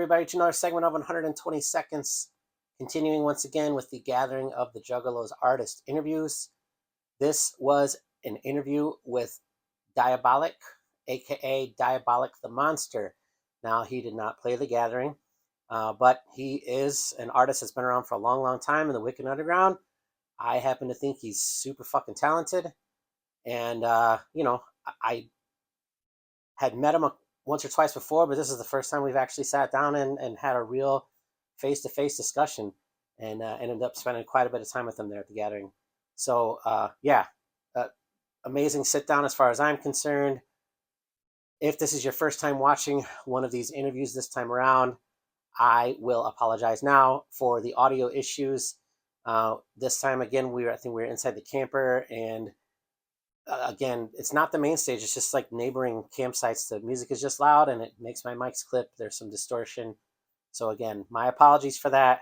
everybody, to another segment of 120 Seconds, continuing once again with the gathering of the Juggalos artist interviews. This was an interview with Dieabolik, aka Dieabolik the Monster. Now, he did not play the gathering, but he is an artist that's been around for a long, long time in the Wicked Underground. I happen to think he's super fucking talented. And, I had met him once or twice before, but this is the first time we've actually sat down and had a real face-to-face discussion, and ended up spending quite a bit of time with him there at the gathering. So, amazing sit-down as far as I'm concerned. If this is your first time watching one of these interviews this time around, I will apologize now for the audio issues. This time, again, I think we were inside the camper, and again, it's not the main stage. It's just like neighboring campsites. The music is just loud, and it makes my mics clip. There's some distortion. So again, my apologies for that.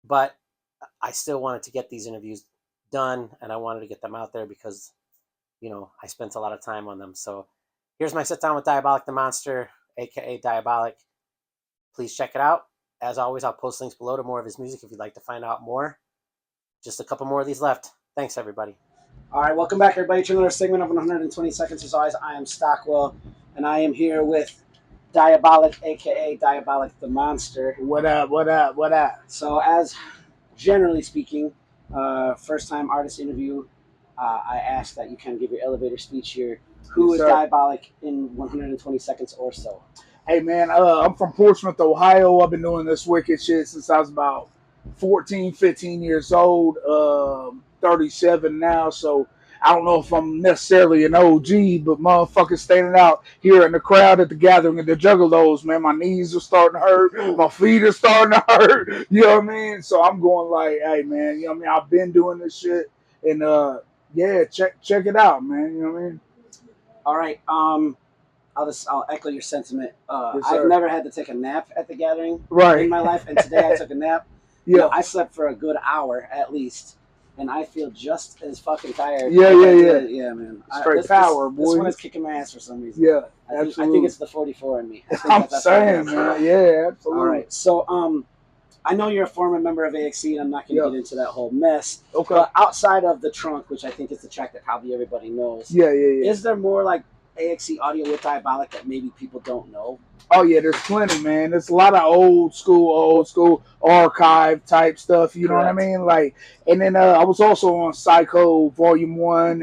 But I still wanted to get these interviews done, and I wanted to get them out there because, I spent a lot of time on them. So here's my sit down with Dieabolik the Monster, aka Dieabolik. Please check it out. As always, I'll post links below to more of his music if you'd like to find out more. Just a couple more of these left. Thanks, everybody. All right, welcome back, everybody, to another segment of 120 Seconds. As always, I am Stockwell, and I am here with Dieabolik, a.k.a. Dieabolik the Monster. What up, what up, what up? So, as generally speaking, first-time artist interview, I ask that you kind of give your elevator speech here. Who is Dieabolik in 120 seconds or so? Hey, man, I'm from Portsmouth, Ohio. I've been doing this wicked shit since I was about 14, 15 years old. 37 now, so I don't know if I'm necessarily an OG, but motherfuckers standing out here in the crowd at the gathering of the Juggalos, man, my knees are starting to hurt, my feet are starting to hurt, you know what I mean? So I'm going like, hey, man, you know what I mean? I've been doing this shit, and check it out, man, you know what I mean? All right, I'll echo your sentiment. Yes, I've never had to take a nap at the gathering in my life, and today I took a nap. Yeah, I slept for a good hour at least. And I feel just as fucking tired. Yeah, man. Straight power, boy. This one is kicking my ass for some reason. Yeah, absolutely. I think it's the 44 in me. I'm saying, man. Yeah, absolutely. All right. So, I know you're a former member of AXE, and I'm not going to get into that whole mess. Okay. But outside of The Trunk, which I think is the track that probably everybody knows. Yeah. Is there more like AXE audio with Dieabolik that maybe people don't know? Oh yeah, there's plenty, man. There's a lot of old school archive type stuff. You know what I mean? Like, and then I was also on Psycho Volume 1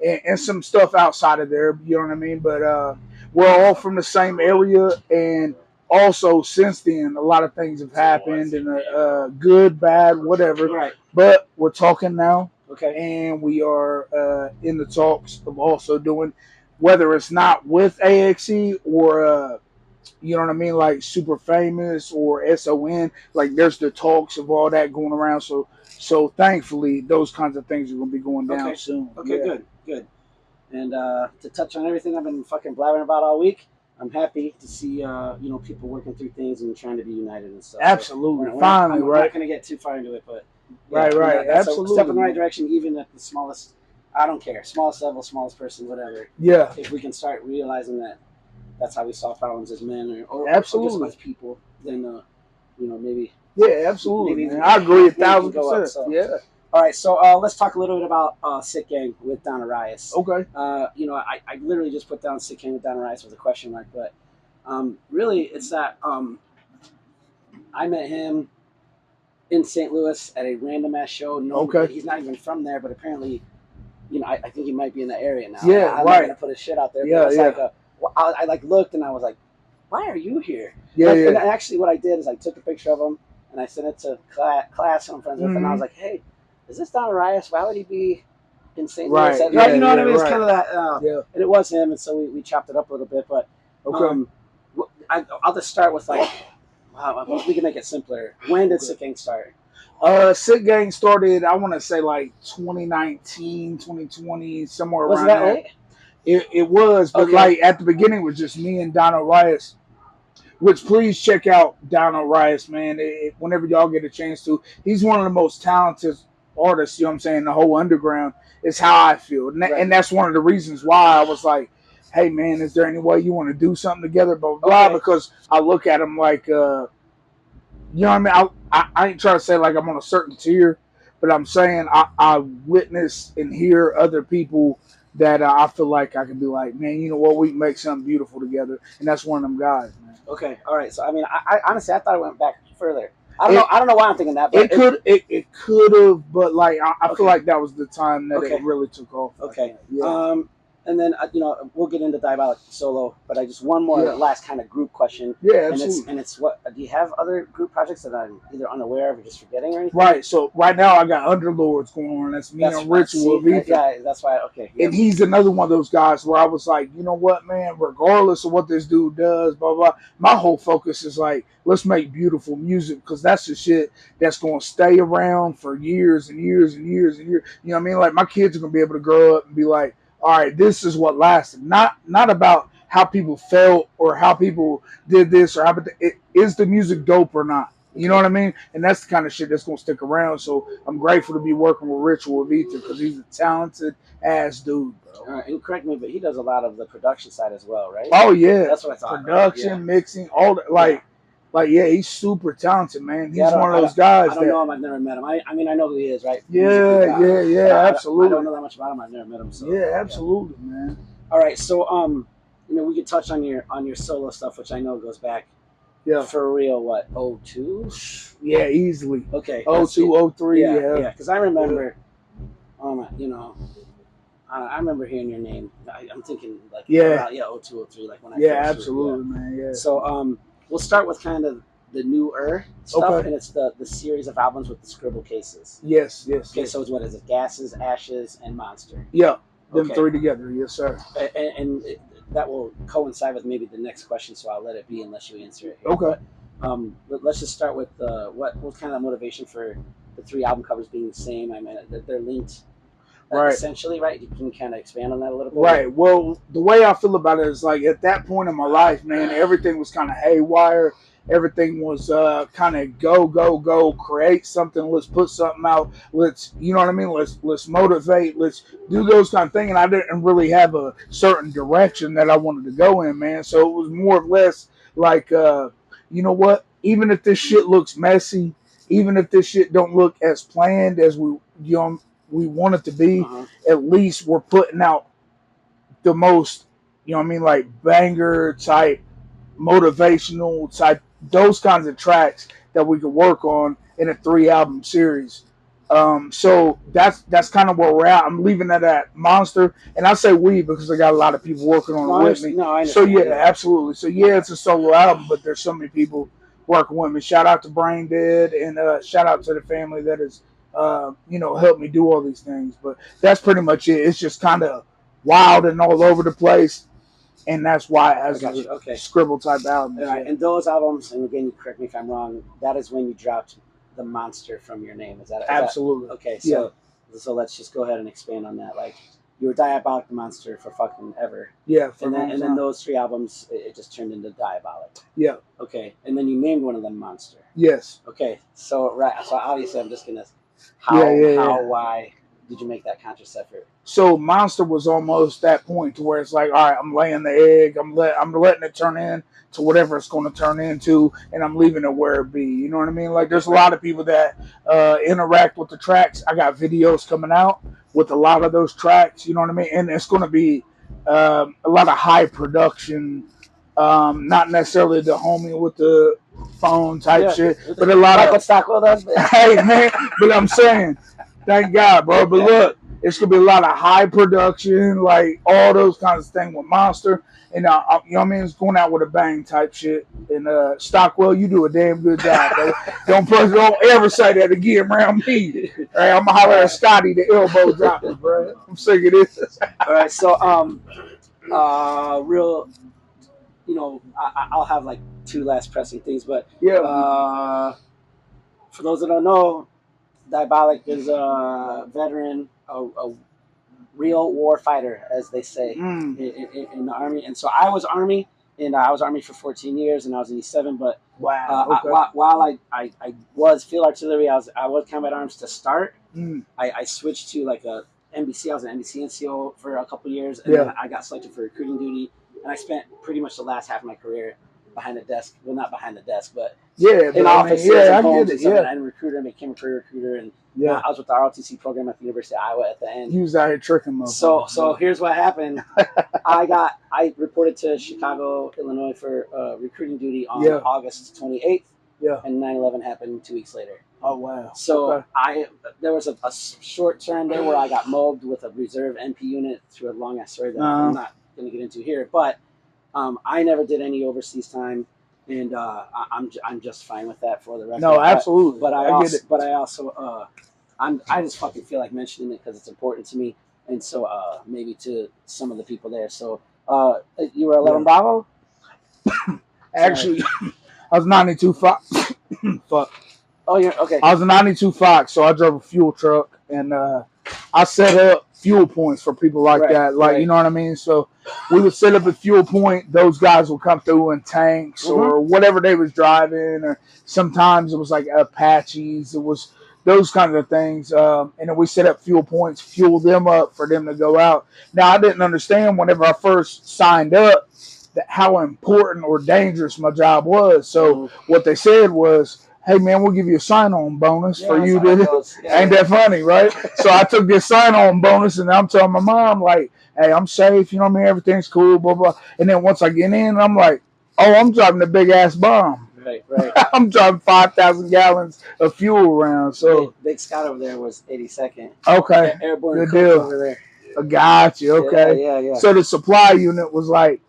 and some stuff outside of there. You know what I mean? But we're all from the same area, and also since then, a lot of things have happened, and good, bad, whatever. Right. But we're talking now, okay, and we are in the talks of also doing, whether it's not with AXE or you know what I mean, like Super Famous or SON, like there's the talks of all that going around. So thankfully, those kinds of things are going to be going down soon. Okay, good. And to touch on everything I've been fucking blabbering about all week, I'm happy to see people working through things and trying to be united and stuff. Absolutely, so finally, I'm not going to get too far into it, but right, absolutely, step in the right direction, even at the smallest. I don't care, smallest level, smallest person, whatever. Yeah. If we can start realizing that that's how we solve problems as men or absolutely just as people, then maybe. Yeah, absolutely. Maybe, I agree 1,000%. So. Yeah. All right, so let's talk a little bit about Sick Gang with Don Arias. Okay. I literally just put down Sick Gang with Don Arias with a question mark, but really it's that I met him in St. Louis at a random ass show. He's not even from there, but apparently, I think he might be in the area now. Yeah, I'm not gonna put his shit out there. Yeah, but I looked and I was like, why are you here? Yeah, And actually, what I did is I took a picture of him and I sent it to class I'm friends with, and I was like, hey, is this Don Arias? Why would he be in St. Louis? You know what I mean? It's kind of that. And it was him, and so we chopped it up a little bit. But I'll just start with like, wow, we can make it simpler. When did Sick Gang start? Sick Gang started, I want to say like 2019, 2020, somewhere around that late? It was, but like at the beginning it was just me and Don Arias. Which please check out Don Arias, man. Whenever y'all get a chance to, he's one of the most talented artists. You know what I'm saying? The whole underground is how I feel, and that's one of the reasons why I was like, hey man, is there any way you want to do something together? Blah blah blah. Okay. Because I look at them like, you know what I mean. I ain't trying to say like I'm on a certain tier, but I'm saying I witness and hear other people that I feel like I can be like, man, you know what, we can make something beautiful together, and that's one of them guys, man. Okay. All right. So I mean, I honestly I thought it went back further. It, I don't know why I'm thinking that, but it could have, but like I okay. feel like that was the time that Okay. it really took off. Okay. Like yeah. And then you know we'll get into Diabolik solo, but I just one more Yeah. last kind of group question. Yeah, And absolutely. it's what do you have other group projects that I'm either unaware of or just forgetting or anything? Right. So right now I got Underlords going on. That's me and Ritual of Ether. Yeah, that's why. Okay. And he's another one of those guys where I was like, you know what, man, regardless of what this dude does, blah, blah, my whole focus is like, let's make beautiful music because that's the shit that's going to stay around for years and years and years and years. You know what I mean? Like, my kids are going to be able to grow up and be like, all right, this is what lasted. Not about how people felt or how people did this or how, but is the music dope or not? You know what I mean? And that's the kind of shit that's going to stick around. So I'm grateful to be working with Ritual of Ether because he's a talented ass dude, bro. And correct me, but he does a lot of the production side as well, right? Oh yeah, that's what I thought. Production, mixing, all that. Like yeah, he's super talented, man. He's one of those guys. I don't know him. I've never met him. I mean, I know who he is, right? Yeah, absolutely. I don't know that much about him. I've never met him. So yeah, absolutely, man. All right, so you know, we could touch on your solo stuff, which I know goes back. Yeah. For real, what, 02? Yeah, easily. Okay. 02, 03, yeah. Because I remember, you know, I remember hearing your name. I'm thinking like, about, 02, 03, like when I first absolutely, man, yeah. So we'll start with kind of the newer stuff, and it's the series of albums with the scribble cases. Yes. Okay, so it's what is it? Gases, Ashes, and Monster. Yeah, them three together, yes, sir. And that will coincide with maybe the next question, so I'll let it be unless you answer it here. Okay. But let's just start with what kind of motivation for the three album covers being the same? I mean, they're linked, right? Essentially, right? You can kind of expand on that a little bit. Right. Well, the way I feel about it is like at that point in my life, man, everything was kind of haywire. Everything was kind of go, create something. Let's put something out. Let's, you know what I mean? Let's motivate. Let's do those kind of things. And I didn't really have a certain direction that I wanted to go in, man. So it was more or less like, you know what? Even if this shit looks messy, even if this shit don't look as planned as we want it to be, at least we're putting out the most, you know what I mean, like banger type, motivational type, those kinds of tracks that we could work on in a 3-album series. So that's kind of where we're at. I'm leaving that at Monster, and I say we because I got a lot of people working on it with me. So yeah, absolutely. So yeah, it's a solo album, but there's so many people working with me. Shout out to Brain Dead, and shout out to the family that has you know, helped me do all these things. But that's pretty much it. It's just kind of wild and all over the place. And that's why it has a scribble type album. Right. And those albums, and again, correct me if I'm wrong, that is when you dropped the Monster from your name. Is that absolutely? Okay, so let's just go ahead and expand on that. Like, you were Dieabolik the Monster for fucking ever. Yeah. And then those 3 albums, it just turned into Dieabolik. Yeah. Okay, and then you named one of them Monster. Yes. Okay, so obviously I'm just gonna why did you make that conscious effort? So Monster was almost that point to where it's like, all right, I'm laying the egg. I'm letting it turn into whatever it's going to turn into, and I'm leaving it where it be. You know what I mean? Like, there's a lot of people that interact with the tracks. I got videos coming out with a lot of those tracks. You know what I mean? And it's going to be a lot of high production, not necessarily the homie with the phone type shit, but a lot of Stockwell does. Hey man, but I'm saying, thank God, bro. But look, it's gonna be a lot of high production, like all those kinds of things with Monster, and you know what I mean. It's going out with a bang type shit. And Stockwell, you do a damn good job, bro. Don't ever say that again around me. All right, I'm gonna holler at Scotty, the elbow dropper, bro. I'm sick of this. All right, so real. You know, I'll have like 2 last pressing things, but for those that don't know, Dieabolik is a veteran, a real war fighter, as they say, in the Army. And so I was Army, and I was Army for 14 years, and I was in E7. But while I was field artillery, I was combat arms to start. I switched to like a NBC. I was an NBC NCO for a couple years, and then I got selected for recruiting duty, and I spent pretty much the last half of my career behind the desk. Well, not behind the desk, but in offices and homes and stuff. And I'm a recruiter. I became a career recruiter, and I was with the ROTC program at the University of Iowa at the end. You was out here tricking them. So here's what happened. I reported to Chicago, Illinois for recruiting duty on August 28th. Yeah. And 9/11 happened 2 weeks later. Oh wow. So there was a short term there where I got mobbed with a reserve NP unit through a long ass story that I'm not going to get into here. But I never did any overseas time, and I'm just fine with that for the record. No, absolutely. But I also I just fucking feel like mentioning it because it's important to me, and so maybe to some of the people there. So you were 11 Bravo. Actually, I was 92 Fox. Fuck. Oh, yeah. Okay. I was a 92 Fox, so I drove a fuel truck, and I set up fuel points for people like that. Like, you know what I mean? So we would set up a fuel point. Those guys would come through in tanks or whatever they was driving, or sometimes it was like Apaches. It was those kinds of things. And then we set up fuel points, fuel them up for them to go out. Now, I didn't understand whenever I first signed up that how important or dangerous my job was. So what they said was, hey, man, we'll give you a sign-on bonus for you to... Ain't that funny, right? So I took this sign-on bonus, and I'm telling my mom, like, hey, I'm safe, you know what I mean? Everything's cool, blah, blah. And then once I get in, I'm like, oh, I'm driving a big-ass bomb. Right. I'm driving 5,000 gallons of fuel around. So Big Scott over there was 82nd. Okay. Airborne good deal. Over there. I got you, okay. Yeah. So the supply unit was like,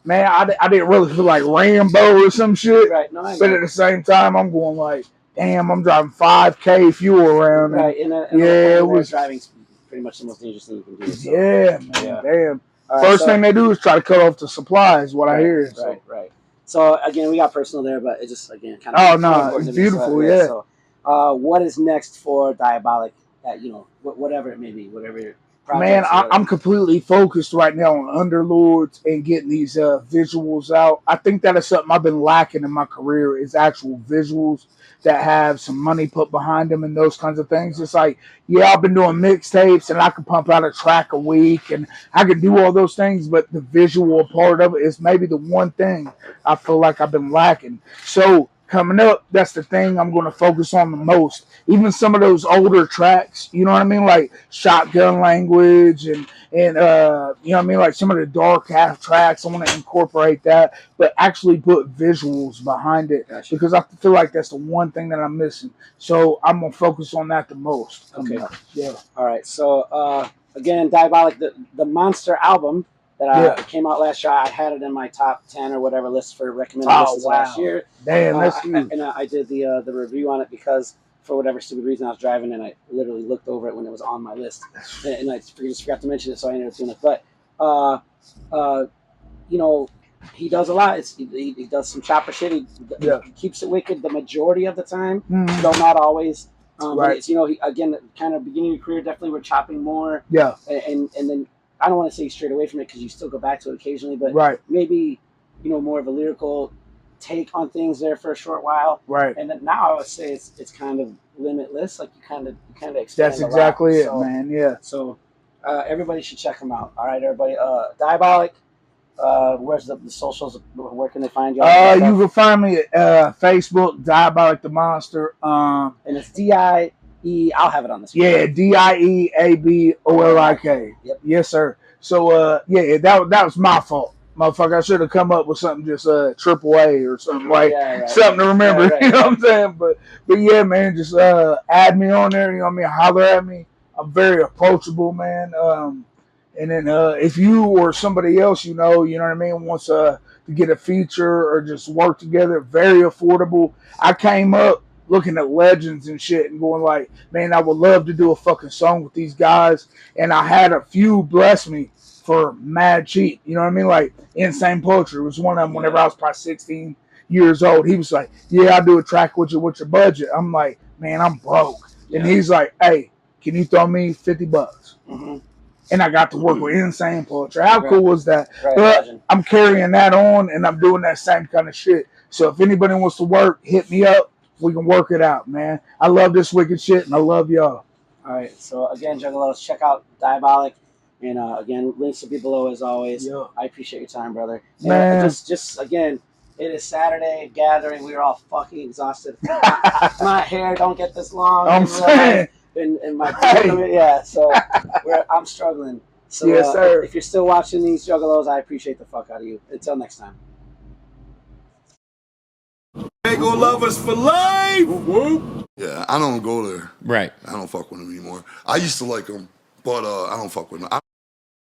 man, I didn't really feel like Rambo or some shit. Right. No, but at the same time, I'm going like, damn, I'm driving 5K fuel around. Right. It was driving pretty much the most dangerous thing you can do. So. Yeah, man. Damn. First thing they do is try to cut off the supplies, what I hear. Right. So, again, we got personal there, but it just, again, kind of... Oh, no, it's beautiful, yeah. So, what is next for Dieabolik at, whatever it may be, whatever... Man, I'm completely focused right now on Underlords and getting these visuals out. I think that is something I've been lacking in my career is actual visuals that have some money put behind them and those kinds of things. It's like, yeah, I've been doing mixtapes and I can pump out a track a week and I can do all those things, but the visual part of it is maybe the one thing I feel like I've been lacking. So coming up, that's the thing I'm going to focus on the most. Even some of those older tracks, you know what I mean? Like Shotgun Language and you know what I mean? Like some of the dark half tracks, I want to incorporate that, but actually put visuals behind it because I feel like that's the one thing that I'm missing. So I'm going to focus on that the most. Okay. Yeah. All right. So, again, Dieabolik, the Monster album that came out last year, I had it in my top 10 or whatever list for recommended lists last year. Damn, that's huge. And I did the review on it because for whatever stupid reason I was driving and I literally looked over it when it was on my list and I just forgot to mention it, so I ended up doing it. But he does a lot. He does some chopper shit. He keeps it wicked the majority of the time, though not always. Right. It's, he, again, kind of beginning of your career, definitely we're chopping more. Yeah. And then I don't want to say straight away from it because you still go back to it occasionally, but maybe more of a lyrical take on things there for a short while, right? And then now I would say it's kind of limitless, like you kind of expand. That's exactly it, man. Yeah. So everybody should check them out. All right, everybody. Dieabolik. Where's the socials? Where can they find you? You can find me at Facebook, Dieabolik the Monster. And it's DIE. I'll have it on this. Yeah, DIEABOLIK. Yep. Yes, sir. So that was my fault. Motherfucker, I should have come up with something just AAA or something something to remember. You know what I'm saying? But yeah, man, just add me on there. You know what I mean? Holler at me. I'm very approachable, man. And then if you or somebody else you know what I mean, wants to get a feature or just work together, very affordable. I came up looking at legends and shit and going like, man, I would love to do a fucking song with these guys. And I had a few bless me for mad cheap. You know what I mean? Like Insane Poetry was one of them whenever I was probably 16 years old. He was like, yeah, I'll do a track with your budget. I'm like, man, I'm broke. And he's like, hey, can you throw me $50? Mm-hmm. And I got to work with Insane Poetry. How cool was that? But I'm carrying that on and I'm doing that same kind of shit. So if anybody wants to work, hit me up. We can work it out, man. I love this wicked shit and I love y'all. All right. So again, Juggalos, check out Dieabolik, and again, links will be below as always. Yeah. I appreciate your time, brother. Man. And just again, it is Saturday gathering. We are all fucking exhausted. My hair don't get this long. I'm saying. In my Hey. yeah. So I'm struggling. So Yes, sir. if you're still watching these Juggalos, I appreciate the fuck out of you. Until next time. They gonna love us for life. Yeah, I don't go there. Right. I don't fuck with them anymore. I used to like them, but I don't fuck with them.